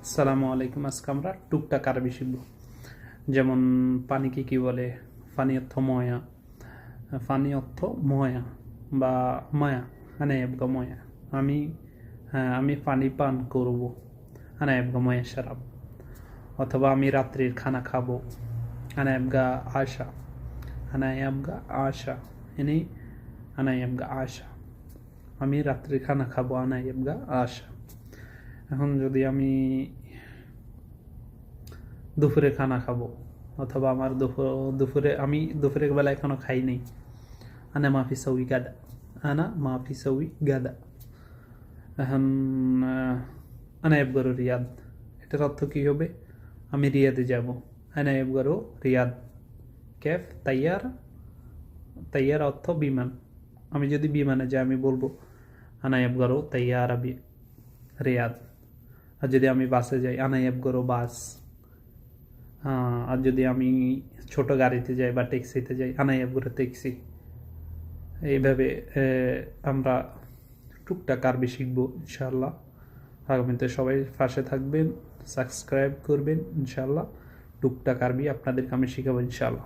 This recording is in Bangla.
আসসালামু আলাইকুম। আজকে আমরা টুকটাক আরবি শিখব। যেমন পানিকে কি বলে? পানি অর্থ ময়া, পানি অর্থ ময়া বা মায়া। আনা এবগা ময়া। আমি আমি পানি পান করব। আনা এবগা ময়া শারাব। অথবা আমি রাত্রির খানা খাবো। আনা এবগা আশা। আনা এবগা আশা। ইনি আনা এবগা আশা। আমি রাত্রির খানা খাবো। আনা এবগা আশা। এখন যদি আমি দুপুরে খানা খাবো, অথবা আমার দুপুরে আমি দুপুরের বেলা এখনো খাই নাই। আনা মাফি সউই গাদা। আনা মাফি সউই গাদা। এখন আনা এবগরো রিয়াদ, এটার অর্থ কী হবে? আমি রিয়াদে যাব। আনা এবগরো রিয়াদ। কেফ তাইয়ার। তাইয়ার অর্থ বিমান। আমি যদি বিমানে যাই আমি বলবো আনা এবগরো তাইয়ার আবি রিয়াদ। আর যদি আমি বাসে যাই আনা এবগরো বাস। আর যদি আমি ছোট গাড়িতে যাই বা ট্যাক্সিতে যাই আনা এবগরো ট্যাক্সি। এইভাবে আমরা টুকটাক আরবি শিখবো ইনশাআল্লাহ। আগামীতে সবাই পাশে থাকবেন, সাবস্ক্রাইব করবেন ইনশাআল্লাহ। টুকটাক আরবি আপনাদেরকে আমি শিখাবো ইনশাআল্লাহ।